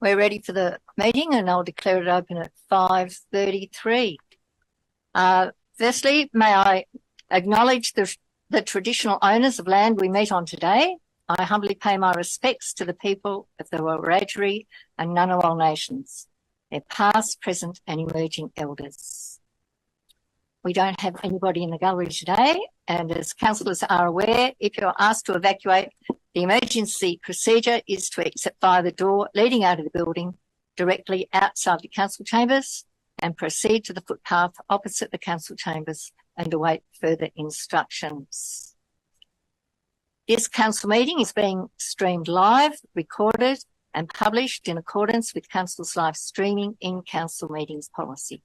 We're ready for the meeting and I'll declare it open at 5:33. Firstly, may I acknowledge the traditional owners of land we meet on today. I humbly pay my respects to the people of the Wiradjuri and Ngunnawal nations, their past, present and emerging elders. We don't have anybody in the gallery today, and as councillors are aware, if you're asked to evacuate, the emergency procedure is to exit via the door leading out of the building directly outside the council chambers and proceed to the footpath opposite the council chambers and await further instructions. This council meeting is being streamed live, recorded and published in accordance with council's live streaming in council meetings policy.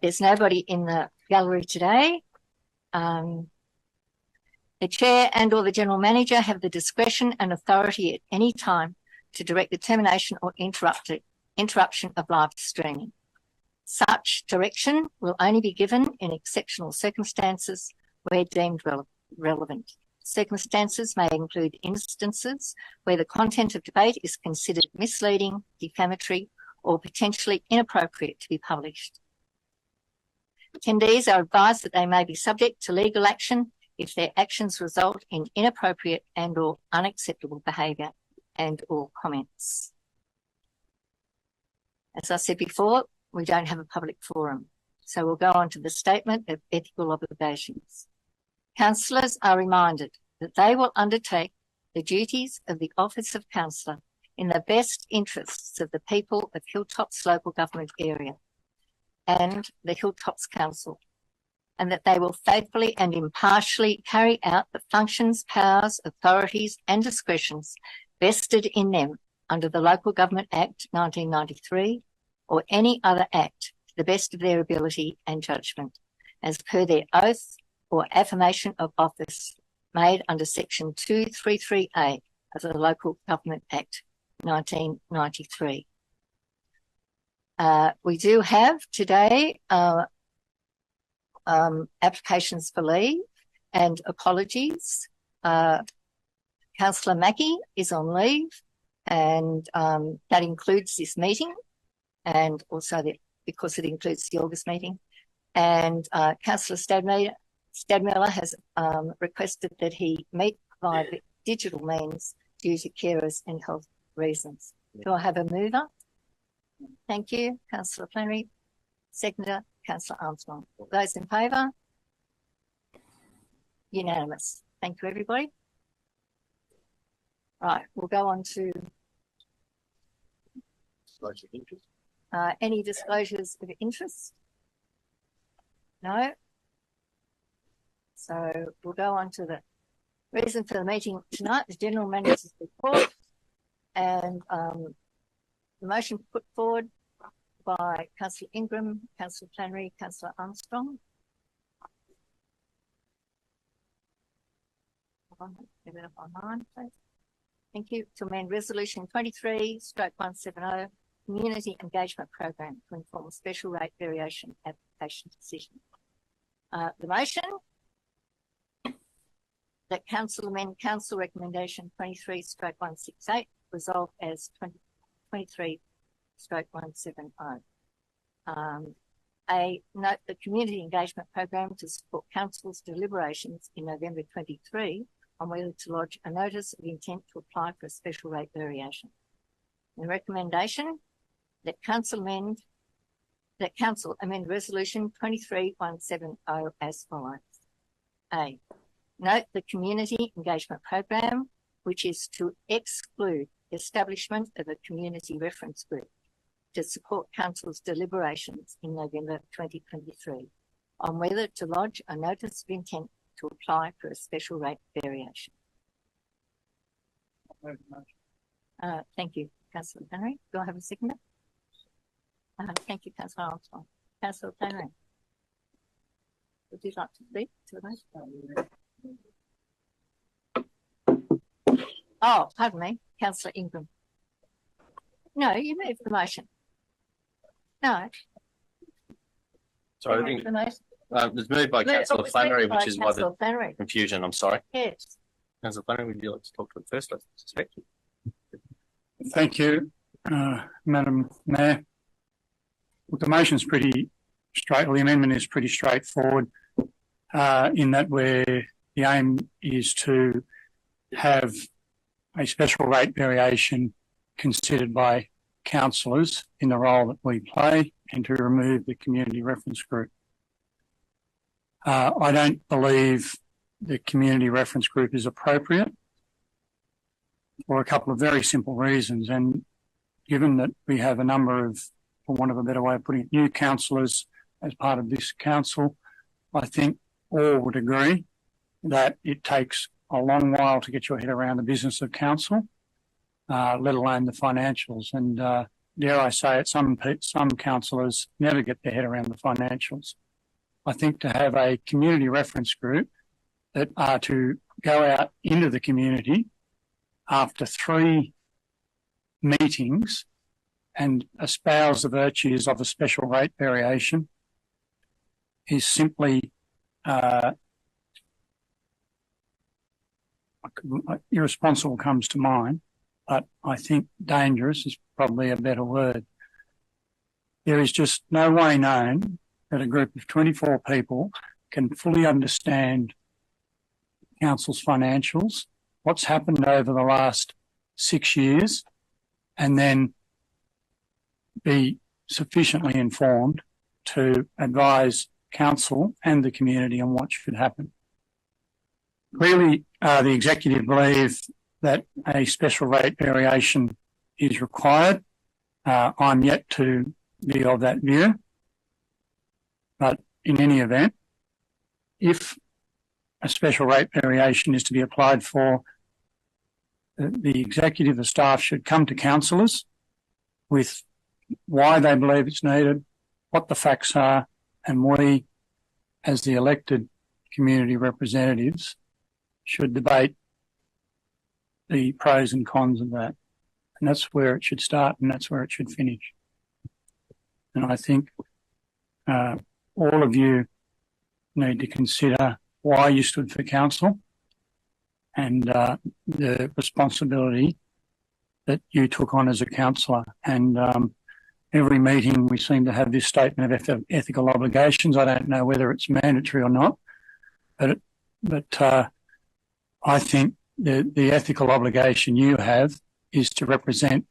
There's nobody in the gallery today. The chair and or the general manager have the discretion and authority at any time to direct the termination or interruption of live streaming. Such direction will only be given in exceptional circumstances where deemed relevant. Circumstances may include instances where the content of debate is considered misleading, defamatory, or potentially inappropriate to be published. Attendees are advised that they may be subject to legal action if their actions result in inappropriate and or unacceptable behaviour and or comments. As I said before, we don't have a public forum, so we'll go on to the statement of ethical obligations. Councillors are reminded that they will undertake the duties of the office of councillor in the best interests of the people of Hilltops local government area and the Hilltops Council, and that they will faithfully and impartially carry out the functions, powers, authorities and discretions vested in them under the Local Government Act 1993 or any other act to the best of their ability and judgment, as per their oath or affirmation of office made under Section 233A of the Local Government Act 1993. We do have today applications for leave and apologies. Councillor Mackie is on leave, and that includes this meeting, and also because it includes the August meeting. And Councillor Stadmiller has requested that he meet via digital means due to carers and health reasons. Do I have a mover? Thank you, Councillor Flannery. Seconder, Councillor Armstrong. Those in favour? Unanimous. Thank you, everybody. Right, we'll go on to disclosure of interest. Any disclosures of interest? No. So we'll go on to the reason for the meeting tonight, the General Manager's report, and the motion put forward by Councillor Ingram, Councillor Flannery, Councillor Armstrong. Give it up online, please. Thank you. To amend Resolution 23/170, Community Engagement Program to inform a special rate variation application decision. The motion that Council amend Council Recommendation 23/168 resolved as 23/170. Note the Community Engagement Program to support Council's deliberations in November 23 on whether to lodge a notice of intent to apply for a special rate variation. The recommendation that Council amend Resolution 23/170 as follows. A. Note the Community Engagement Program, which is to exclude the establishment of a community reference group to support Council's deliberations in November 2023 on whether to lodge a notice of intent to apply for a special rate variation. Thank you, Councillor Flannery. Do I have a seconder? Thank you, Councillor Armstrong. Councillor Flannery, would you like to speak to the motion? Oh, pardon me, Councillor Ingram. No, you moved the motion. No. Sorry, I think it's moved by Councillor Flannery, which is why the confusion. I'm sorry. Yes. Councillor Flannery, would you like to talk to it first? I suspect. Thank you, Madam Mayor. Well, the motion's the amendment is pretty straightforward in that the aim is to have a special rate variation considered by councillors in the role that we play and to remove the community reference group. I don't believe the community reference group is appropriate for a couple of very simple reasons. And given that we have a number of, for want of a better way of putting it, new councillors as part of this council, I think all would agree that it takes a long while to get your head around the business of council, let alone the financials. And dare I say it, some councillors never get their head around the financials. I think to have a community reference group that are to go out into the community after 3 meetings and espouse the virtues of a special rate variation is simply irresponsible comes to mind, but I think dangerous is probably a better word. There is just no way known that a group of 24 people can fully understand council's financials, what's happened over the last 6 years, and then be sufficiently informed to advise council and the community on what should happen. Clearly, the executive believe that a special rate variation is required. I'm yet to be of that view. But in any event, if a special rate variation is to be applied for, the executive, the staff should come to councillors with why they believe it's needed, what the facts are, and we, as the elected community representatives, should debate the pros and cons of that. And that's where it should start and that's where it should finish. And I think all of you need to consider why you stood for council and the responsibility that you took on as a councillor. And every meeting we seem to have this statement of ethical obligations. I don't know whether it's mandatory or not, but I think the ethical obligation you have is to represent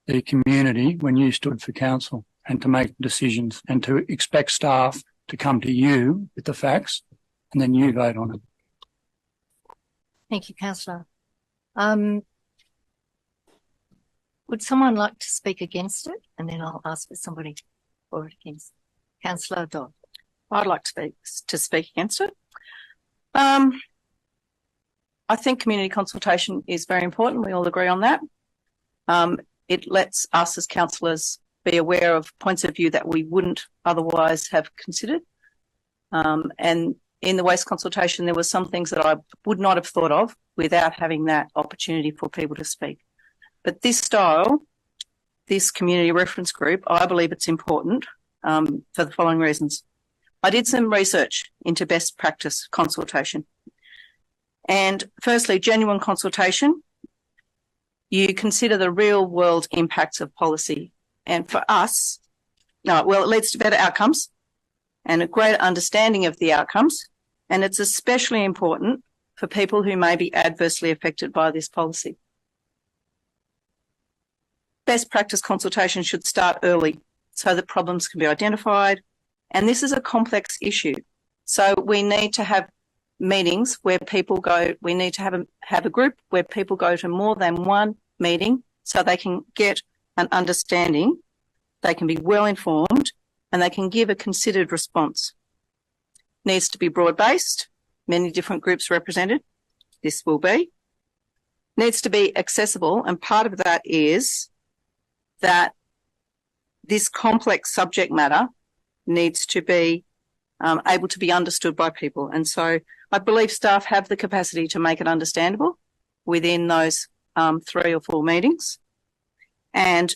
the community when you stood for council and to make decisions and to expect staff to come to you with the facts and then you vote on it. Thank you, Councillor. Would someone like to speak against it? And then I'll ask for somebody for it against. Councillor Dodd. I'd like to speak against it. I think community consultation is very important. We all agree on that. It lets us as councillors be aware of points of view that we wouldn't otherwise have considered. And in the waste consultation, there were some things that I would not have thought of without having that opportunity for people to speak. But this style, this community reference group, I believe it's important for the following reasons. I did some research into best practice consultation. And firstly, genuine consultation, you consider the real world impacts of policy. And for us, it leads to better outcomes and a greater understanding of the outcomes. And it's especially important for people who may be adversely affected by this policy. Best practice consultation should start early so that problems can be identified. And this is a complex issue. So we need to have meetings where people go, we need to have a group where people go to more than one meeting so they can get an understanding, they can be well informed, and they can give a considered response. Needs to be broad-based, many different groups represented. This will be. Needs to be accessible, and part of that is that this complex subject matter needs to be able to be understood by people. And so I believe staff have the capacity to make it understandable within those 3 or 4 meetings and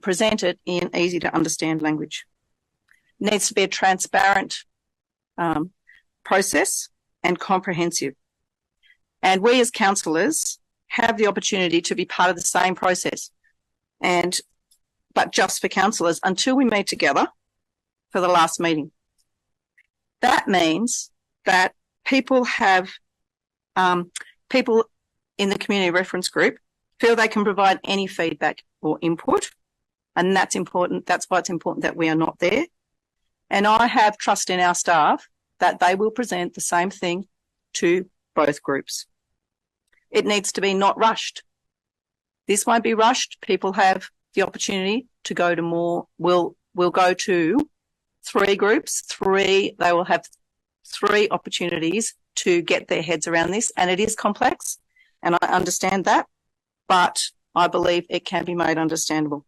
present it in easy to understand language. Needs to be a transparent process and comprehensive. And we as councillors have the opportunity to be part of the same process. But just for councillors until we meet together for the last meeting. That means that people in the community reference group feel they can provide any feedback or input, and that's important. That's why it's important that we are not there. And I have trust in our staff that they will present the same thing to both groups. It needs to be not rushed. This won't be rushed. People have the opportunity to go to more. We'll go to 3 groups. They will have 3 opportunities to get their heads around this, and it is complex, and I understand that, but I believe it can be made understandable.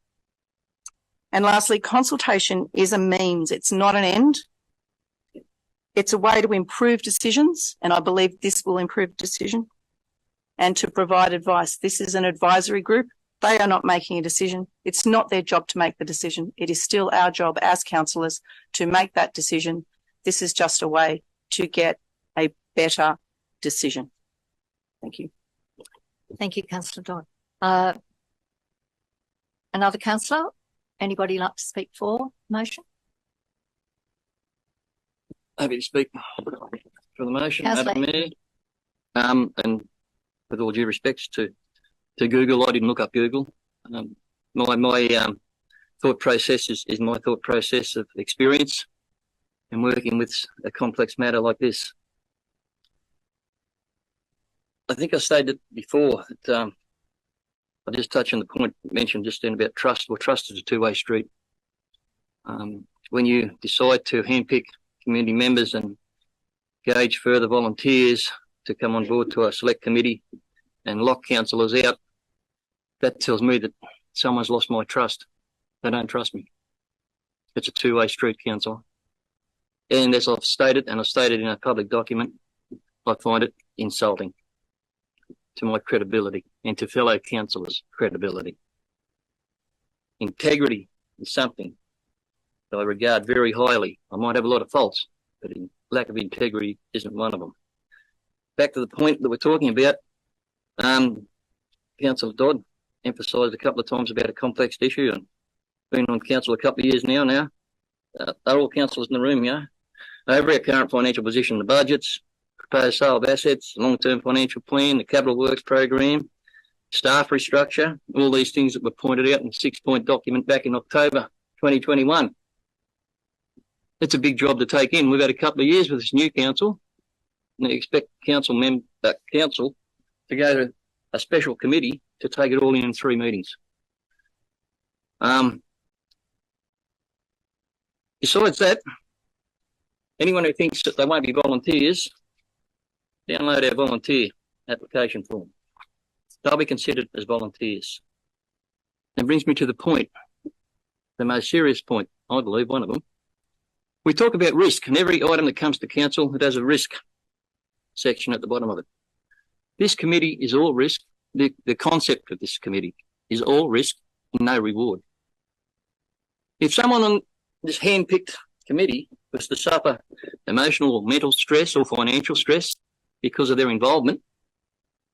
And lastly, consultation is a means. It's not an end. It's a way to improve decisions, and I believe this will improve decision, and to provide advice. This is an advisory group. They are not making a decision. It's not their job to make the decision. It is still our job as councillors to make that decision. This is just a way to get a better decision. Thank you. Thank you, Councillor Dodd. Another councillor? Anybody like to speak for the motion? Happy to speak for the motion, Councillor. Madam Mayor. And with all due respects to Google, I didn't look up Google. My thought process is my thought process of experience in working with a complex matter like this. I think I stated before that I'll just touch on the point mentioned just then about trust. Well, trust is a two-way street. When you decide to handpick community members and engage further volunteers to come on board to a select committee and lock councillors out, that tells me that someone's lost my trust. They don't trust me. It's a two-way street, councillor. And as I've stated, and I've stated in a public document, I find it insulting to my credibility and to fellow councillors' credibility. Integrity is something that I regard very highly. I might have a lot of faults, but lack of integrity isn't one of them. Back to the point that we're talking about, Councillor Dodd emphasised a couple of times about a complex issue, and been on council a couple of years now. Are all councillors in the room, yeah? Over our current financial position, the budgets, proposed sale of assets, long-term financial plan, the capital works program, staff restructure, all these things that were pointed out in the 6-point document back in October 2021. It's a big job to take in. We've had a couple of years with this new council, and they expect council to go to a special committee to take it all in 3 meetings. Besides that, anyone who thinks that they won't be volunteers, download our volunteer application form. They'll be considered as volunteers. That brings me to the point, the most serious point, I believe, one of them. We talk about risk, and every item that comes to council, it has a risk section at the bottom of it. This committee is all risk. The concept of this committee is all risk and no reward. If someone on this hand-picked committee was to suffer emotional or mental stress or financial stress because of their involvement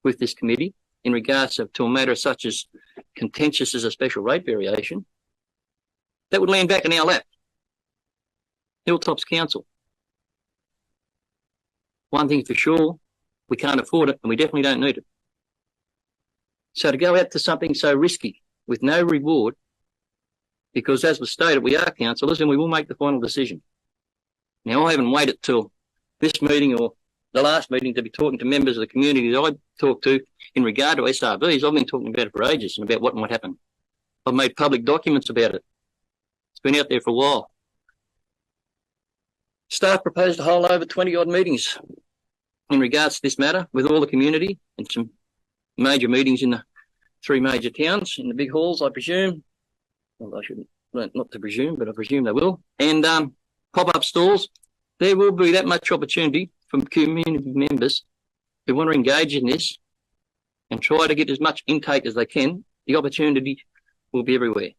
with this committee in regards to a matter such as contentious as a special rate variation, that would land back in our lap. Hilltops Council. One thing for sure, we can't afford it and we definitely don't need it. So to go out to something so risky with no reward, because as was stated, we are councillors and we will make the final decision. Now, I haven't waited till this meeting or the last meeting to be talking to members of the community that I talk to in regard to SRVs. I've been talking about it for ages and about what might happen. I've made public documents about it. It's been out there for a while. Staff proposed to hold over 20-odd meetings in regards to this matter with all the community and some major meetings in the 3 major towns, in the big halls, I presume. Well, I shouldn't, not to presume, but I presume they will. And pop-up stalls. There will be that much opportunity from community members who want to engage in this and try to get as much intake as they can. The opportunity will be everywhere.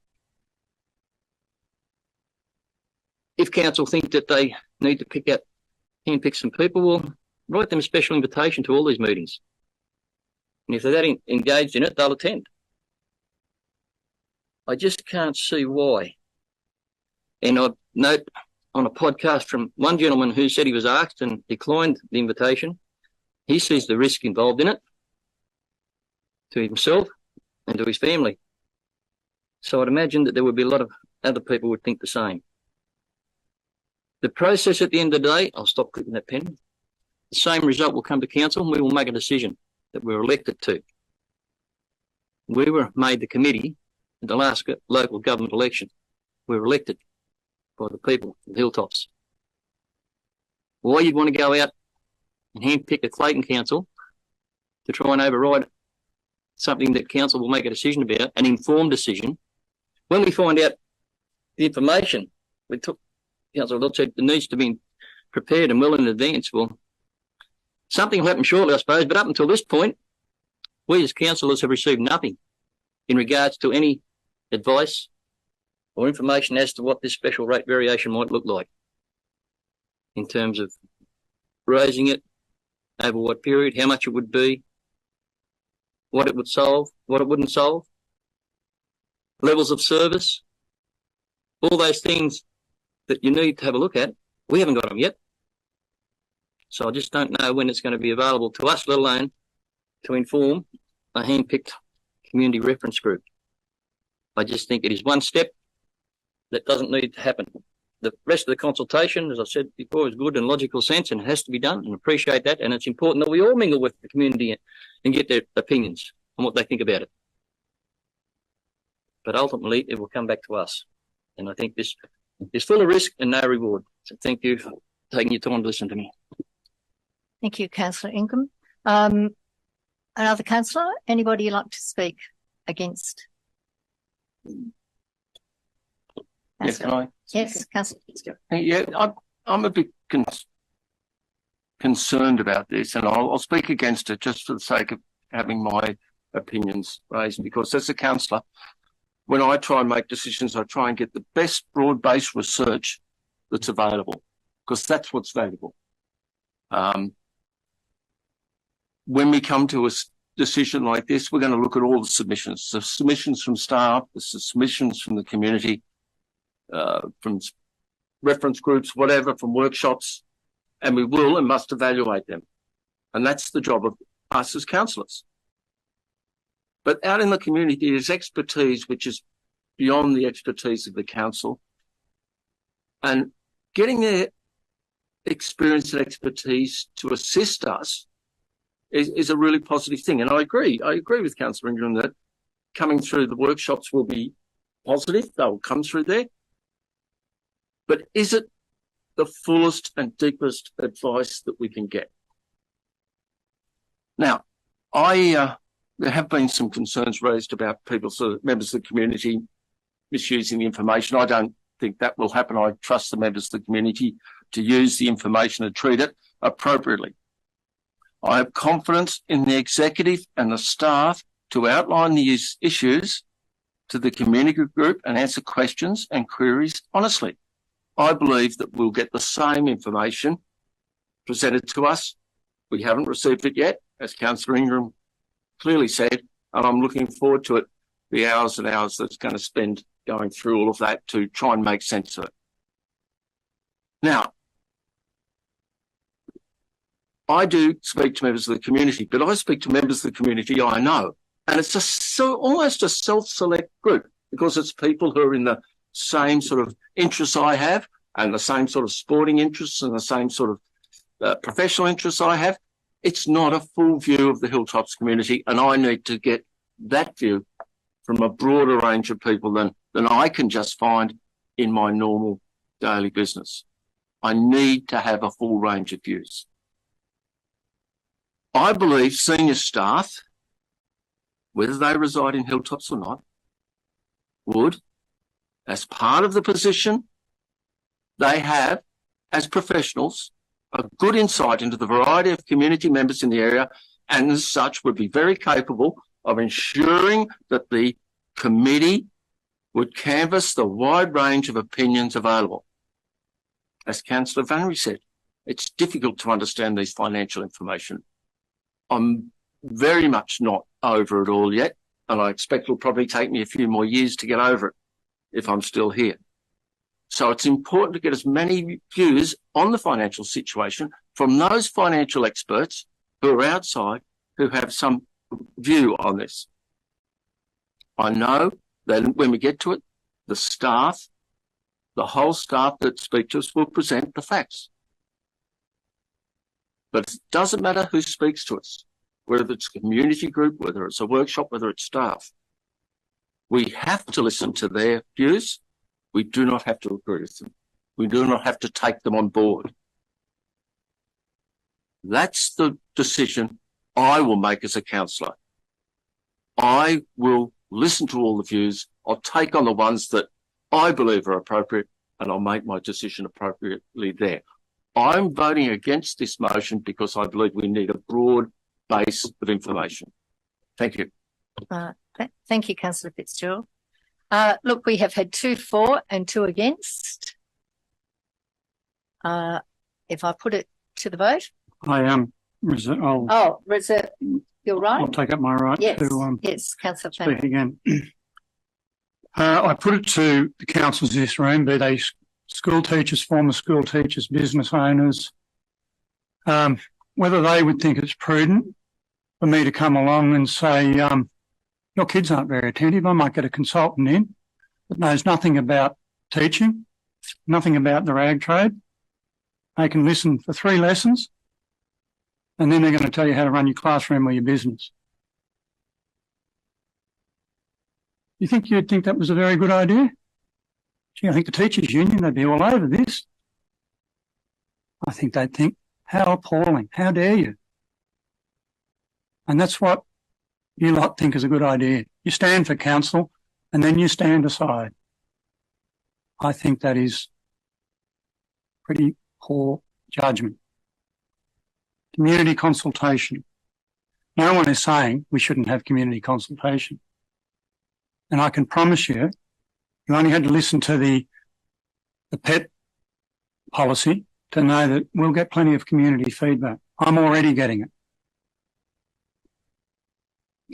If council think that they need to handpick some people, well, write them a special invitation to all these meetings. And if they're that engaged in it, they'll attend. I just can't see why. And I note on a podcast from one gentleman who said he was asked and declined the invitation. He sees the risk involved in it to himself and to his family. So I'd imagine that there would be a lot of other people who would think the same. The process at the end of the day, I'll stop clicking that pen. The same result will come to council and we will make a decision that we're elected to. We were made the committee at the last local government election. We were elected by the people of Hilltops. Why you'd want to go out and handpick a Clayton council to try and override something that council will make a decision about, an informed decision. When we find out the information, we took Councillor Lord said it needs to be prepared and well in advance. Well, something will happen shortly, I suppose, but up until this point, we as councillors have received nothing in regards to any advice or information as to what this special rate variation might look like in terms of raising it, over what period, how much it would be, what it would solve, what it wouldn't solve, levels of service, all those things that you need to have a look at. We haven't got them yet. So I just don't know when it's going to be available to us, let alone to inform a hand-picked community reference group. I just think it is one step that doesn't need to happen. The rest of the consultation, as I said before, is good and logical sense and it has to be done, and appreciate that. And it's important that we all mingle with the community and get their opinions on what they think about it. But ultimately, it will come back to us. And I think this is full of risk and no reward. So thank you for taking your time to listen to me. Thank you, Councillor Ingram. Another councillor, anybody you'd like to speak against? Yes, can I? Yes, Councillor. Yeah, I'm a bit concerned about this, and I'll speak against it just for the sake of having my opinions raised, because as a councillor, when I try and make decisions, I try and get the best broad-based research that's available, because that's what's valuable. When we come to a decision like this, we're going to look at all the submissions from staff, the submissions from the community, from reference groups, whatever, from workshops, and we will and must evaluate them. And that's the job of us as councillors. But out in the community, there's expertise which is beyond the expertise of the council. And getting their experience and expertise to assist us is a really positive thing. And I agree with Councillor Ingram that coming through the workshops will be positive. They'll come through there. But is it the fullest and deepest advice that we can get? Now, there have been some concerns raised about people, sort of members of the community, misusing the information. I don't think that will happen. I trust the members of the community to use the information and treat it appropriately. I have confidence in the executive and the staff to outline these issues to the community group and answer questions and queries honestly. I believe that we'll get the same information presented to us. We haven't received it yet, as Councillor Ingram clearly said, and I'm looking forward to it, the hours and hours that's going to spend going through all of that to try and make sense of it. Now, I do speak to members of the community, but I speak to members of the community I know, and it's almost a self-select group, because it's people who are in the same sort of interests I have, and the same sort of sporting interests and the same sort of professional interests I have. It's not a full view of the Hilltops community, and I need to get that view from a broader range of people than I can just find in my normal daily business. I need to have a full range of views. I believe senior staff, whether they reside in Hilltops or not, would, as part of the position they have as professionals, a good insight into the variety of community members in the area, and as such would be very capable of ensuring that the committee would canvass the wide range of opinions available. As Councillor Flannery said, it's difficult to understand these financial information. I'm very much not over it all yet, and I expect it'll probably take me a few more years to get over it if I'm still here. So it's important to get as many views on the financial situation from those financial experts who are outside, who have some view on this. I know that when we get to it, the staff, the whole staff that speak to us will present the facts. But it doesn't matter who speaks to us, whether it's a community group, whether it's a workshop, whether it's staff. We have to listen to their views. We do not have to agree with them. We do not have to take them on board. That's the decision I will make as a councillor. I will listen to all the views. I'll take on the ones that I believe are appropriate, and I'll make my decision appropriately there. I'm voting against this motion because I believe we need a broad base of information. Thank you. Thank you, Councillor Fitzgerald. Look, we have had 2 for and 2 against. If I put it to the vote. I am. You're right. I'll take up my right to yes, Councillor speak again. I put it to the councillors in this room, be they school teachers, former school teachers, business owners, whether they would think it's prudent for me to come along and say, your kids aren't very attentive. I might get a consultant in that knows nothing about teaching, nothing about the rag trade. They can listen for 3 lessons, and then they're going to tell you how to run your classroom or your business. You think you'd think that was a very good idea? Gee, I think the teachers' union, they'd be all over this. I think they'd think, how appalling, how dare you? And that's what you lot think is a good idea. You stand for council and then you stand aside. I think that is pretty poor judgment. Community consultation. No one is saying we shouldn't have community consultation. And I can promise you, you only had to listen to the pet policy to know that we'll get plenty of community feedback. I'm already getting it.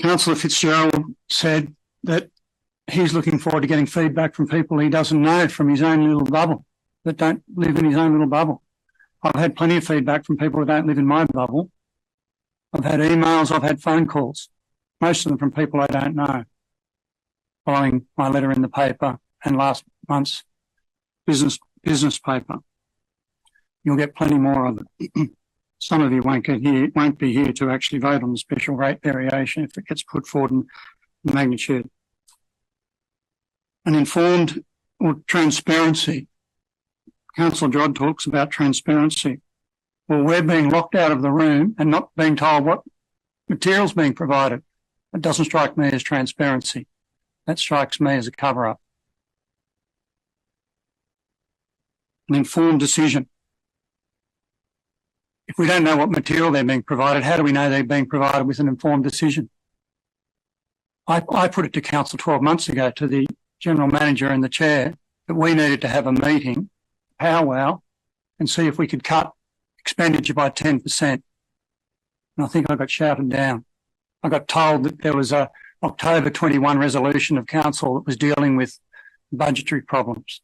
Councillor Fitzgerald said that he's looking forward to getting feedback from people he doesn't know from his own little bubble, that don't live in his own little bubble. I've had plenty of feedback from people who don't live in my bubble. I've had emails, I've had phone calls, most of them from people I don't know, following my letter in the paper and last month's business paper. You'll get plenty more of it. Some of you won't be here to actually vote on the special rate variation if it gets put forward in magnitude. An informed or transparency. Councillor Dodd talks about transparency. Well, we're being locked out of the room and not being told what material's being provided. It doesn't strike me as transparency. That strikes me as a cover-up. An informed decision. If we don't know what material they're being provided, how do we know they're being provided with an informed decision? I put it to council 12 months ago to the general manager and the chair that we needed to have a meeting, powwow, and see if we could cut expenditure by 10%. And I think I got shouted down. I got told that there was a October 21 resolution of council that was dealing with budgetary problems.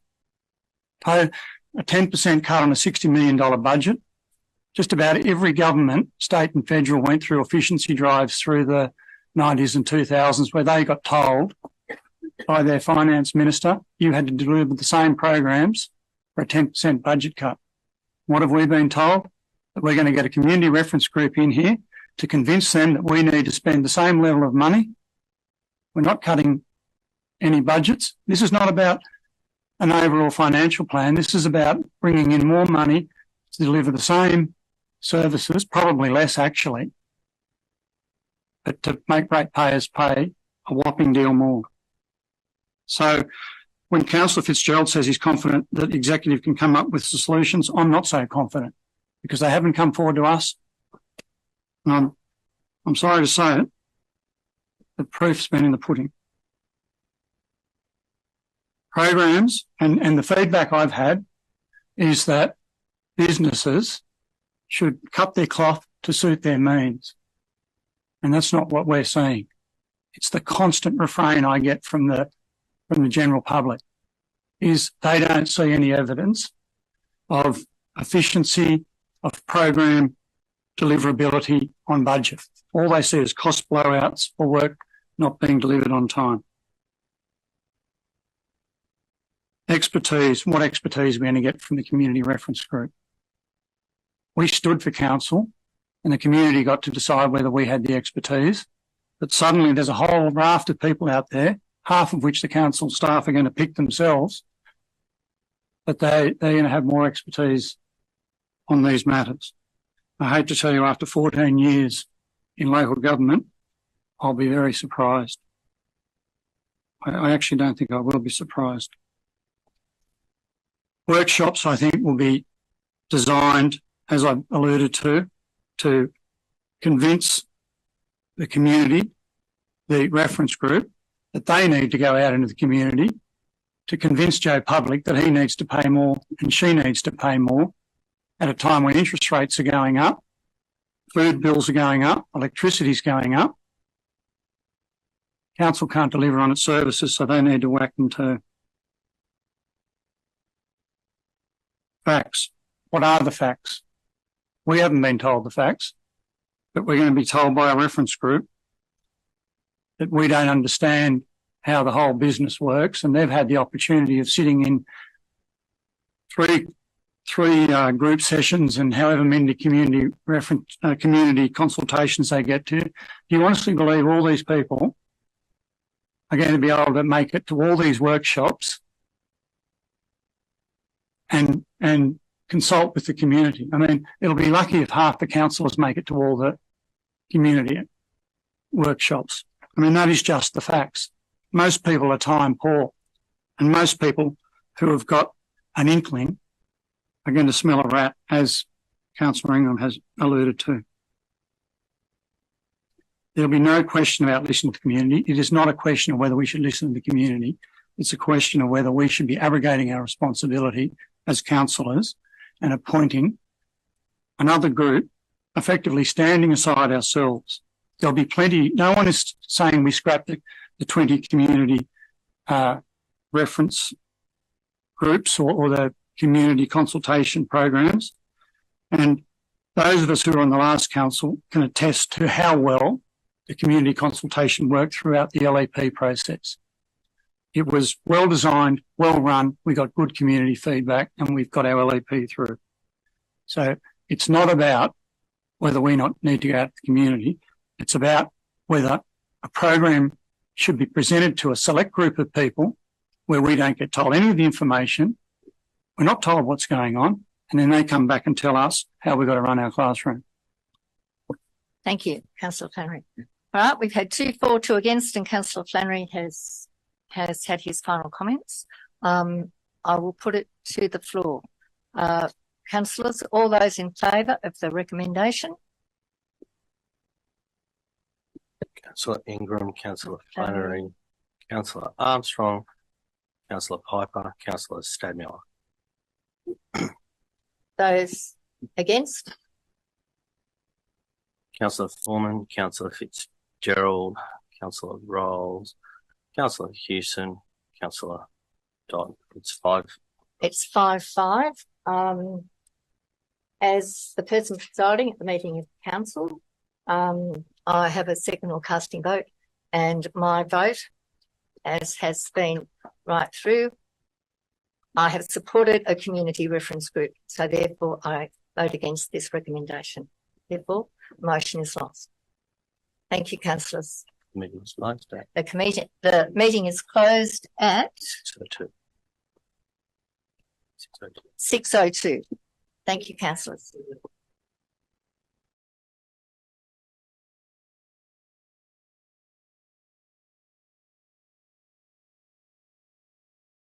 A 10% cut on a $60 million budget. Just about every government, state and federal, went through efficiency drives through the 90s and 2000s where they got told by their finance minister, you had to deliver the same programs for a 10% budget cut. What have we been told? That we're going to get a community reference group in here to convince them that we need to spend the same level of money. We're not cutting any budgets. This is not about an overall financial plan. This is about bringing in more money to deliver the same services, probably less actually, but to make ratepayers pay a whopping deal more. So when Councillor Fitzgerald says he's confident that the executive can come up with the solutions, I'm not so confident because they haven't come forward to us. I'm sorry to say it, the proof's been in the pudding. Programs and the feedback I've had is that businesses should cut their cloth to suit their means. And that's not what we're seeing. It's the constant refrain I get from the general public is they don't see any evidence of efficiency, of program deliverability on budget. All they see is cost blowouts or work not being delivered on time. Expertise, what expertise are we going to get from the community reference group? We stood for council and the community got to decide whether we had the expertise. But suddenly there's a whole raft of people out there, half of which the council staff are going to pick themselves, but they're going to have more expertise on these matters. I hate to tell you, after 14 years in local government, I'll be very surprised. I actually don't think I will be surprised. Workshops, I think, will be designed, as I've alluded to convince the community, the reference group, that they need to go out into the community to convince Joe Public that he needs to pay more and she needs to pay more at a time when interest rates are going up, food bills are going up, electricity's going up. Council can't deliver on its services, so they need to whack them too. Facts. What are the facts? We haven't been told the facts, but we're going to be told by a reference group that we don't understand how the whole business works, and they've had the opportunity of sitting in three group sessions and however many community consultations they get to. Do you honestly believe all these people are going to be able to make it to all these workshops and consult with the community? I mean, it'll be lucky if half the councillors make it to all the community workshops. I mean, that is just the facts. Most people are time poor, and most people who have got an inkling are going to smell a rat, as Councillor Ingram has alluded to. There'll be no question about listening to the community. It is not a question of whether we should listen to the community. It's a question of whether we should be abrogating our responsibility as councillors and appointing another group, effectively standing aside ourselves. There'll be plenty. No one is saying we scrap the 20 community reference groups or the community consultation programs. And those of us who were on the last council can attest to how well the community consultation worked throughout the LEP process. It was well designed, well run. We got good community feedback and we've got our LEP through. So it's not about whether we not need to go out to the community. It's about whether a program should be presented to a select group of people where we don't get told any of the information. We're not told what's going on. And then they come back and tell us how we've got to run our classroom. Thank you, Councillor Flannery. All right, we've had 2 for, 2 against, and Councillor Flannery has had his final comments. I will put it to the floor. Councillors, all those in favour of the recommendation? Councillor Ingram, Councillor Flannery, Councillor Armstrong, Councillor Piper, Councillor Stadmiller. Those against? Councillor Foreman, Councillor Fitzgerald, Councillor Rolls, Councillor Hewson, Councillor Dodd. It's 5. It's 5-5. As the person presiding at the meeting of council, I have a second or casting vote, and my vote, as has been right through, I have supported a community reference group. So therefore I vote against this recommendation. Therefore, motion is lost. Thank you, councillors. The meeting is closed at The meeting is closed at 6:02. 6:02. Thank you, councillors.